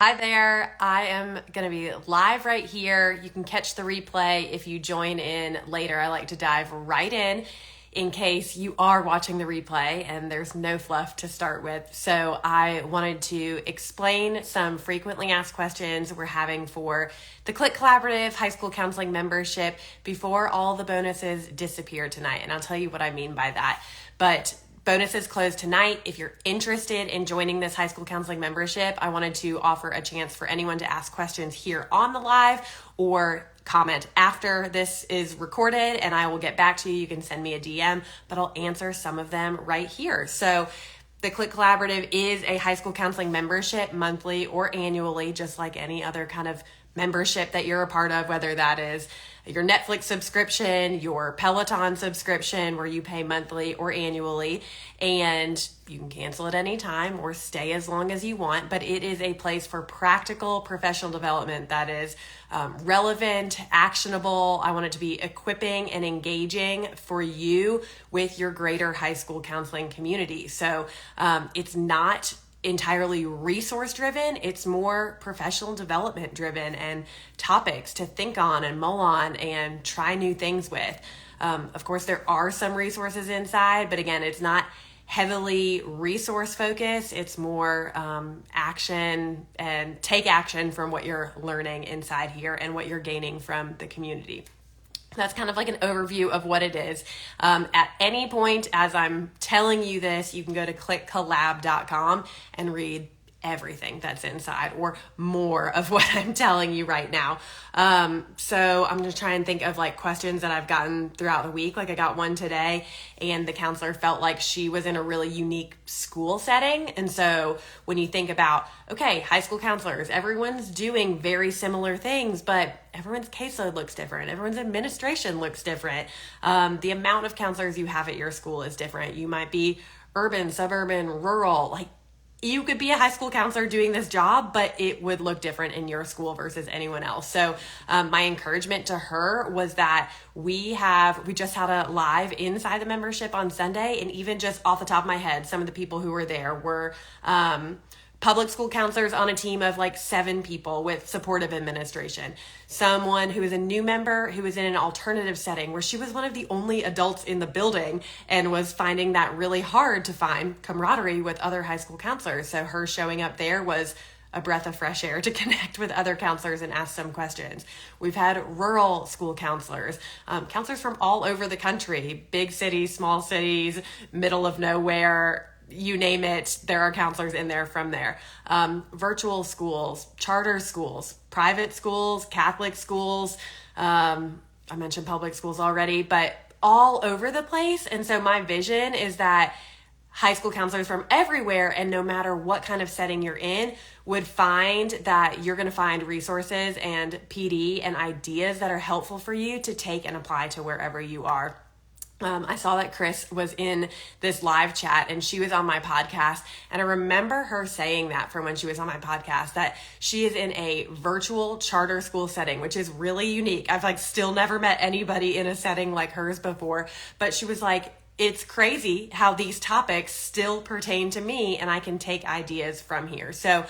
Hi there. I am going to be live right here. You can catch the replay if you join in later. I like to dive right in case you are watching the replay and there's no fluff to start with. So I wanted to explain some frequently asked questions we're having for the Clique Collaborative High School Counseling membership before all the bonuses disappear tonight. And I'll tell you what I mean by that. But bonuses close tonight. If you're interested in joining this high school counseling membership, I wanted to offer a chance for anyone to ask questions here on the live or comment after this is recorded, and I will get back to you. You can send me a DM, but I'll answer some of them right here. So the Clique Collaborative is a high school counseling membership, monthly or annually, just like any other kind of membership that you're a part of, whether that is your Netflix subscription, your Peloton subscription where you pay monthly or annually, and you can cancel at any time or stay as long as you want, but it is a place for practical professional development that is relevant, actionable. I want it to be equipping and engaging for you with your greater high school counseling community. So it's not entirely resource driven. It's more professional development driven and topics to think on and mull on and try new things with. Of course, there are some resources inside, but again, it's not heavily resource focused. It's more action and take action from what you're learning inside here and what you're gaining from the community. That's kind of like an overview of what it is. At any point, as I'm telling you this, you can go to cliquecollab.com and read everything that's inside or more of what I'm telling you right now. So I'm going to try and think of like questions that I've gotten throughout the week. Like I got one today and the counselor felt like she was in a really unique school setting. And so when you think about, okay, high school counselors, everyone's doing very similar things, but everyone's caseload looks different. Everyone's administration looks different. The amount of counselors you have at your school is different. You might be urban, suburban, rural, like you could be a high school counselor doing this job, but it would look different in your school versus anyone else. So my encouragement to her was that we just had a live inside the membership on Sunday. And even just off the top of my head, some of the people who were there were public school counselors on a team of like 7 people with supportive administration. Someone who is a new member who was in an alternative setting where she was one of the only adults in the building and was finding that really hard to find camaraderie with other high school counselors. So her showing up there was a breath of fresh air to connect with other counselors and ask some questions. We've had rural school counselors, counselors from all over the country, big cities, small cities, middle of nowhere, you name it, there are counselors in there from there. Virtual schools, charter schools, private schools, Catholic schools. I mentioned public schools already, but all over the place. And so my vision is that high school counselors from everywhere, and no matter what kind of setting you're in, would find that you're going to find resources and PD and ideas that are helpful for you to take and apply to wherever you are. I saw that Chris was in this live chat and she was on my podcast. And I remember her saying that from when she was on my podcast, that she is in a virtual charter school setting, which is really unique. I've like still never met anybody in a setting like hers before, but she was like, it's crazy how these topics still pertain to me and I can take ideas from here. So,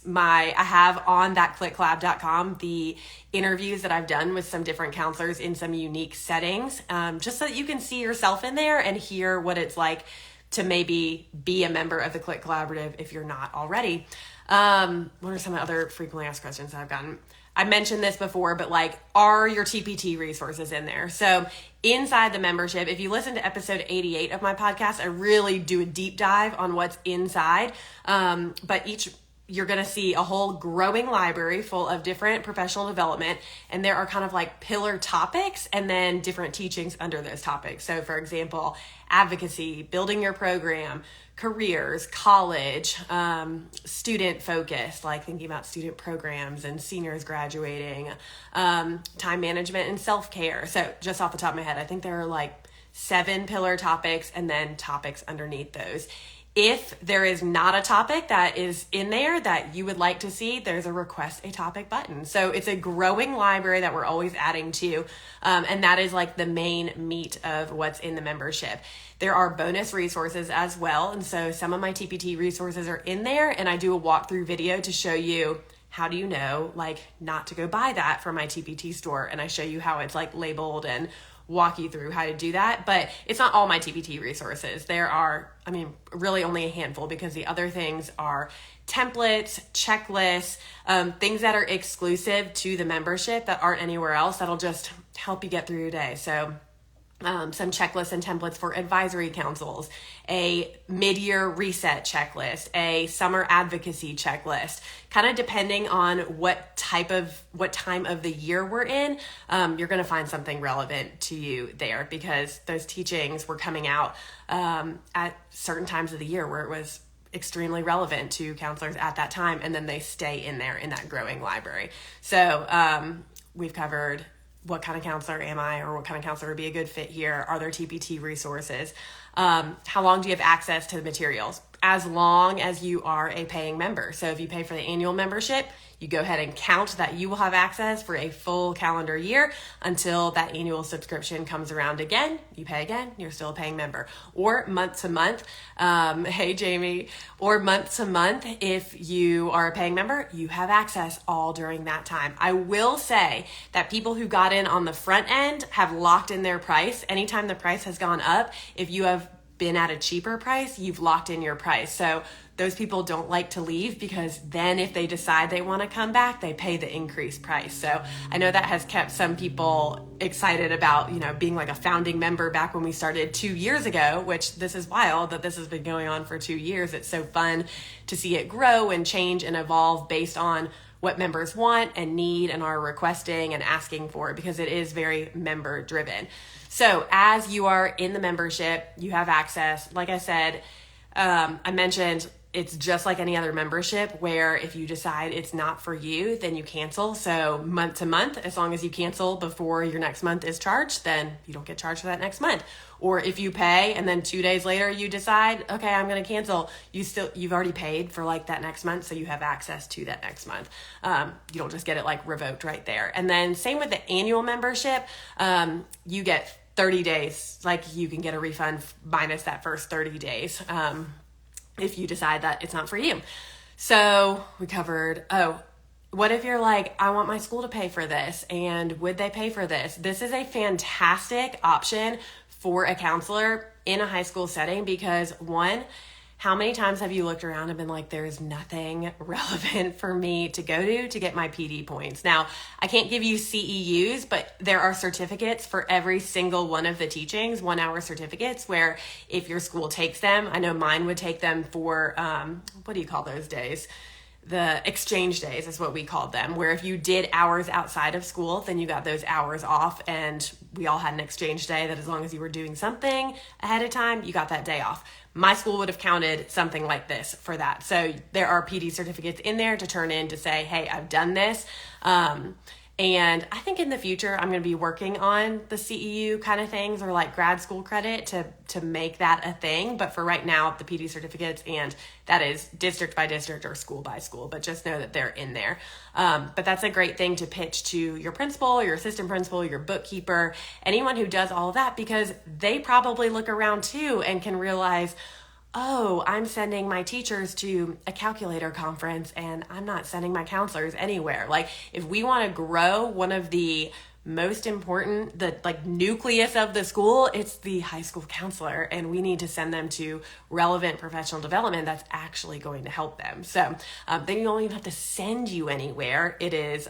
I have on that cliquecollab.com the interviews that I've done with some different counselors in some unique settings, just so that you can see yourself in there and hear what it's like to maybe be a member of the Clique Collaborative if you're not already. What are some other frequently asked questions that I've gotten? I mentioned this before, but like, are your TPT resources in there? So inside the membership, if you listen to episode 88 of my podcast, I really do a deep dive on what's inside. But you're going to see a whole growing library full of different professional development. And there are kind of like pillar topics and then different teachings under those topics. So for example, advocacy, building your program, careers, college, student focused, like thinking about student programs and seniors graduating, time management and self-care. So just off the top of my head, I think there are like 7 pillar topics and then topics underneath those. If there is not a topic that is in there that you would like to see, there's a request a topic button. So it's a growing library that we're always adding to. And that is like the main meat of what's in the membership. There are bonus resources as well. And so some of my TPT resources are in there, and I do a walkthrough video to show you how do you know like not to go buy that from my TPT store. And I show you how it's like labeled and walk you through how to do that. But it's not all my TPT resources. There are, really only a handful, because the other things are templates, checklists, things that are exclusive to the membership that aren't anywhere else that'll just help you get through your day. So some checklists and templates for advisory councils, a mid-year reset checklist, a summer advocacy checklist, kind of depending on what time of the year we're in, you're going to find something relevant to you there, because those teachings were coming out at certain times of the year where it was extremely relevant to counselors at that time, and then they stay in there in that growing library. So we've covered what kind of counselor am I, or what kind of counselor would be a good fit here? Are there TPT resources? How long do you have access to the materials? As long as you are a paying member. So if you pay for the annual membership, you go ahead and count that you will have access for a full calendar year until that annual subscription comes around again. You pay again, you're still a paying member. Or month to month, hey Jamie, or month to month, if you are a paying member, you have access all during that time. I will say that people who got in on the front end have locked in their price. Anytime the price has gone up, if you have been at a cheaper price, you've locked in your price. So those people don't like to leave, because then if they decide they want to come back, they pay the increased price. So I know that has kept some people excited about, being like a founding member back when we started 2 years ago, which this is wild that this has been going on for 2 years. It's so fun to see it grow and change and evolve based on what members want and need and are requesting and asking for, because it is very member driven. So as you are in the membership, you have access. Like I said, I mentioned it's just like any other membership, where if you decide it's not for you, then you cancel. So month to month, as long as you cancel before your next month is charged, then you don't get charged for that next month. Or if you pay and then 2 days later you decide, okay, I'm going to cancel, you've already paid for like that next month, so you have access to that next month. You don't just get it like revoked right there. And then same with the annual membership, you get 30 days, like you can get a refund minus that first 30 days. If you decide that it's not for you. So we covered, what if you're like, I want my school to pay for this, and would they pay for this? This is a fantastic option for a counselor in a high school setting, because one, how many times have you looked around and been like, there's nothing relevant for me to go to get my PD points? Now, I can't give you CEUs, but there are certificates for every single one of the teachings, 1 hour certificates, where if your school takes them, I know mine would take them for, what do you call those days? The exchange days is what we called them, where if you did hours outside of school, then you got those hours off, and we all had an exchange day that as long as you were doing something ahead of time, you got that day off. My school would have counted something like this for that. So there are PD certificates in there to turn in to say, hey, I've done this. And I think in the future, I'm going to be working on the CEU kind of things, or like grad school credit to make that a thing. But for right now, the PD certificates, and that is district by district or school by school, but just know that they're in there. But that's a great thing to pitch to your principal, your assistant principal, your bookkeeper, anyone who does all of that, because they probably look around too and can realize, oh, I'm sending my teachers to a calculator conference and I'm not sending my counselors anywhere. Like, if we want to grow one of the most important, the like nucleus of the school, it's the high school counselor, and we need to send them to relevant professional development that's actually going to help them. So then you don't even have to send you anywhere. It is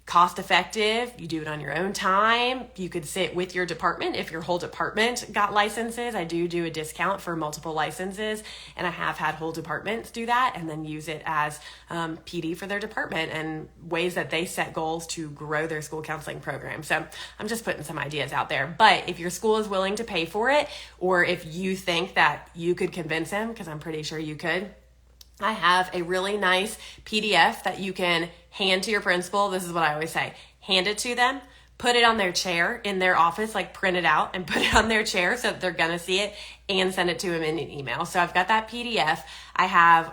cost effective. You do it on your own time. You could sit with your department. If your whole department got licenses, I do a discount for multiple licenses, and I have had whole departments do that and then use it as PD for their department, and ways that they set goals to grow their school counseling program. So I'm just putting some ideas out there. But if your school is willing to pay for it, or if you think that you could convince them, because I'm pretty sure you could, I have a really nice PDF that you can hand to your principal. This is what I always say. Hand it to them, put it on their chair in their office, like print it out and put it on their chair so that they're gonna see it, and send it to them in an email. So I've got that PDF. I have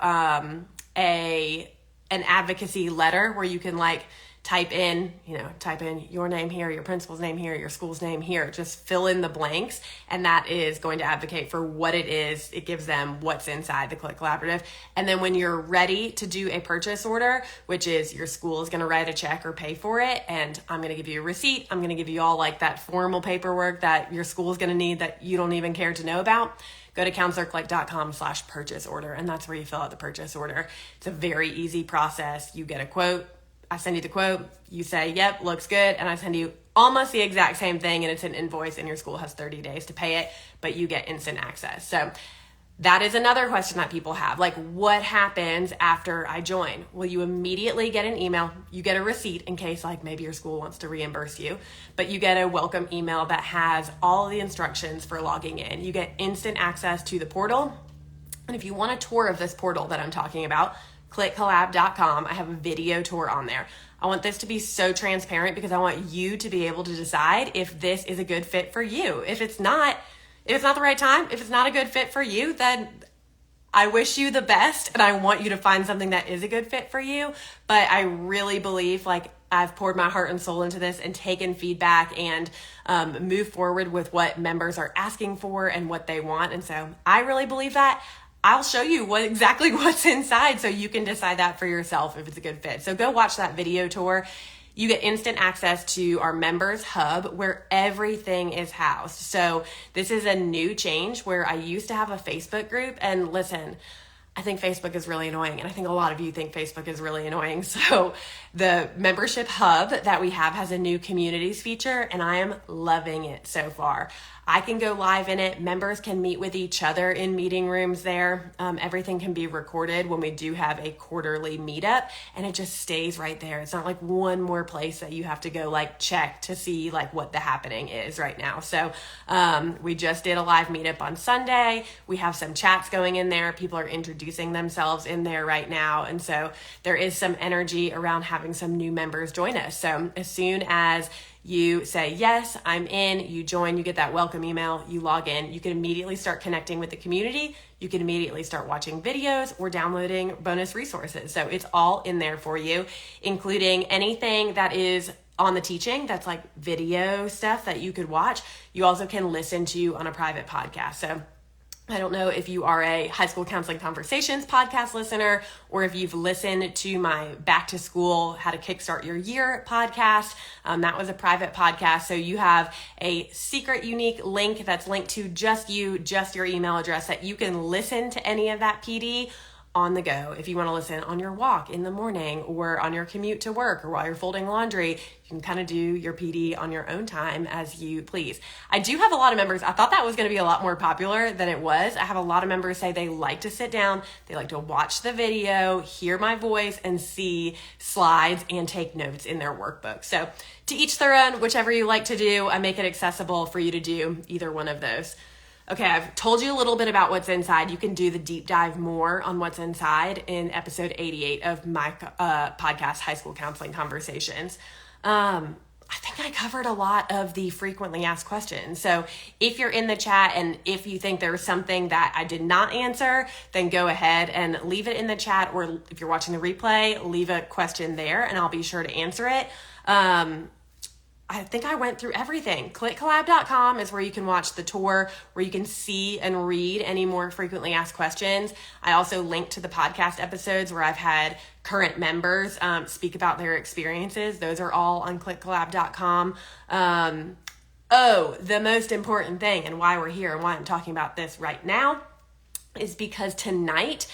an advocacy letter where you can like type in your name here, your principal's name here, your school's name here, just fill in the blanks. And that is going to advocate for what it is. It gives them what's inside the Clique Collaborative. And then when you're ready to do a purchase order, which is your school is going to write a check or pay for it, and I'm going to give you a receipt. I'm going to give you all like that formal paperwork that your school is going to need that you don't even care to know about. Go to counselorclique.com/purchase order, and that's where you fill out the purchase order. It's a very easy process. You get a quote. I send you the quote, you say, yep, looks good, and I send you almost the exact same thing, and it's an invoice, and your school has 30 days to pay it, but you get instant access. So that is another question that people have. Like, what happens after I join? Well, you immediately get an email. You get a receipt in case, like, maybe your school wants to reimburse you, but you get a welcome email that has all the instructions for logging in. You get instant access to the portal, and if you want a tour of this portal that I'm talking about, cliquecollab.com. I have a video tour on there. I want this to be so transparent because I want you to be able to decide if this is a good fit for you. If it's not the right time, if it's not a good fit for you, then I wish you the best and I want you to find something that is a good fit for you. But I really believe like I've poured my heart and soul into this and taken feedback and moved forward with what members are asking for and what they want. And so I really believe that. I'll show you exactly what's inside so you can decide that for yourself if it's a good fit. So go watch that video tour. You get instant access to our members hub where everything is housed. So this is a new change where I used to have a Facebook group, and listen, I think Facebook is really annoying, and I think a lot of you think Facebook is really annoying. So the membership hub that we have has a new communities feature, and I am loving it so far. I can go live in it. Members can meet with each other in meeting rooms there. Everything can be recorded when we do have a quarterly meetup, and it just stays right there. It's not like one more place that you have to go like check to see like what the happening is right now. So we just did a live meetup on Sunday. We have some chats going in there. People are introducing themselves in there right now. And so there is some energy around having some new members join us. So as soon as you say, yes, I'm in, you join, you get that welcome email, you log in, you can immediately start connecting with the community. You can immediately start watching videos or downloading bonus resources. So it's all in there for you, including anything that is on the teaching, that's like video stuff that you could watch. You also can listen to on a private podcast. So I don't know if you are a High School Counseling Conversations podcast listener or if you've listened to my Back to School, How to Kickstart Your Year podcast. That was a private podcast. So you have a secret, unique link that's linked to just you, just your email address that you can listen to any of that PD on the go. If you want to listen on your walk in the morning or on your commute to work or while you're folding laundry, you can kind of do your PD on your own time as you please. I do have a lot of members. I thought that was going to be a lot more popular than it was. I have a lot of members say they like to sit down, they like to watch the video, hear my voice, and see slides and take notes in their workbook. So to each their own, whichever you like to do, I make it accessible for you to do either one of those. Okay, I've told you a little bit about what's inside. You can do the deep dive more on what's inside in episode 88 of my podcast, High School Counseling Conversations. I think I covered a lot of the frequently asked questions. So if you're in the chat and if you think there's something that I did not answer, then go ahead and leave it in the chat, or if you're watching the replay, leave a question there and I'll be sure to answer it. I think I went through everything. CliqueCollab.com is where you can watch the tour, where you can see and read any more frequently asked questions. I also link to the podcast episodes where I've had current members speak about their experiences. Those are all on CliqueCollab.com. The most important thing and why we're here and why I'm talking about this right now is because tonight,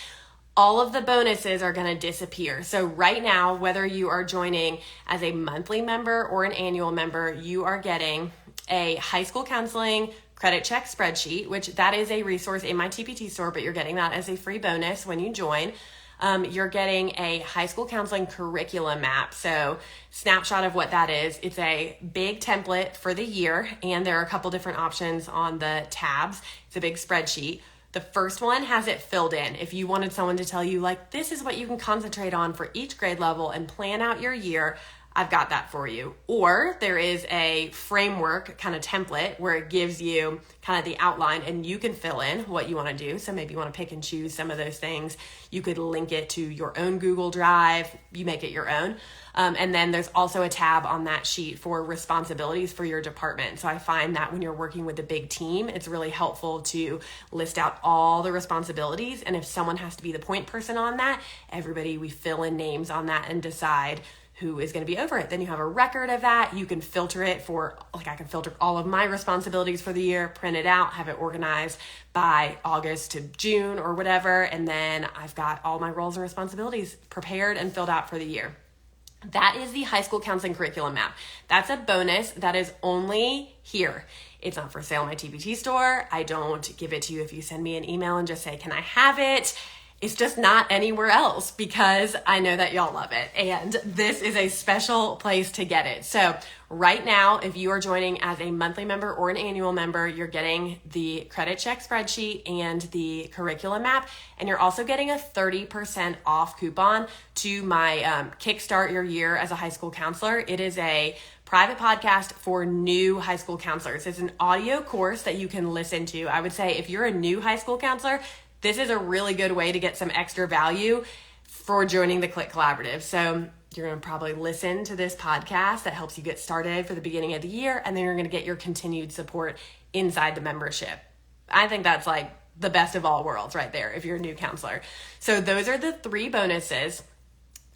all of the bonuses are going to disappear. So right now, whether you are joining as a monthly member or an annual member, you are getting a high school counseling credit check spreadsheet, which that is a resource in my TPT store, but you're getting that as a free bonus when you join. You're getting a high school counseling curriculum map. So snapshot of what that is. It's a big template for the year, and there are a couple different options on the tabs. It's a big spreadsheet. The first one has it filled in. If you wanted someone to tell you, like, this is what you can concentrate on for each grade level and plan out your year, I've got that for you. Or there is a framework kind of template where it gives you kind of the outline and you can fill in what you want to do. So maybe you want to pick and choose some of those things. You could link it to your own Google Drive. You make it your own. And then there's also a tab on that sheet for responsibilities for your department. So I find that when you're working with a big team, it's really helpful to list out all the responsibilities. And if someone has to be the point person on that, we fill in names on that and decide who is going to be over it. Then you have a record of that. You can filter it for, I can filter all of my responsibilities for the year, print it out, have it organized by August to June or whatever. And then I've got all my roles and responsibilities prepared and filled out for the year. That is the high school counseling curriculum map. That's a bonus that is only here. It's not for sale in my TPT store. I don't give it to you if you send me an email and just say, can I have it? It's just not anywhere else because I know that y'all love it. And this is a special place to get it. So right now, if you are joining as a monthly member or an annual member, you're getting the credit check spreadsheet and the curriculum map. And you're also getting a 30% off coupon to my Kickstart Your Year as a High School Counselor. It is a private podcast for new high school counselors. It's an audio course that you can listen to. I would say if you're a new high school counselor, this is a really good way to get some extra value for joining the Clique Collaborative. So you're going to probably listen to this podcast that helps you get started for the beginning of the year, and then you're going to get your continued support inside the membership. I think that's like the best of all worlds right there if you're a new counselor. So those are the 3 bonuses.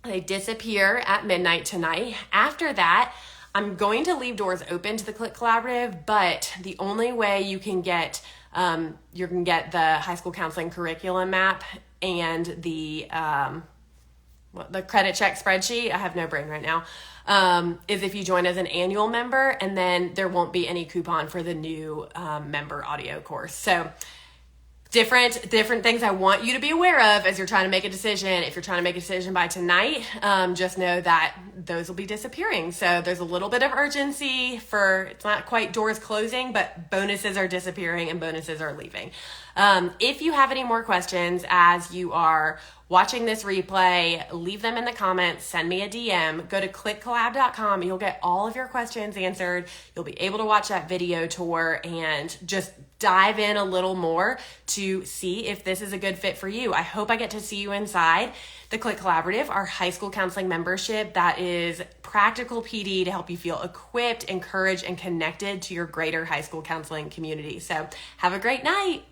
They disappear at midnight tonight. After that, I'm going to leave doors open to the Clique Collaborative, but the only way you can get the high school counseling curriculum map and the credit check spreadsheet, I have no brain right now, is if you join as an annual member, and then there won't be any coupon for the new member audio course. So different things I want you to be aware of as you're trying to make a decision. If you're trying to make a decision by tonight, just know that those will be disappearing. So there's a little bit of urgency it's not quite doors closing, but bonuses are disappearing and bonuses are leaving. If you have any more questions as you are watching this replay, leave them in the comments, send me a DM, go to cliquecollab.com. You'll get all of your questions answered. You'll be able to watch that video tour and just dive in a little more to see if this is a good fit for you. I hope I get to see you inside the Clique Collaborative, our high school counseling membership that is practical PD to help you feel equipped, encouraged, and connected to your greater high school counseling community. So have a great night.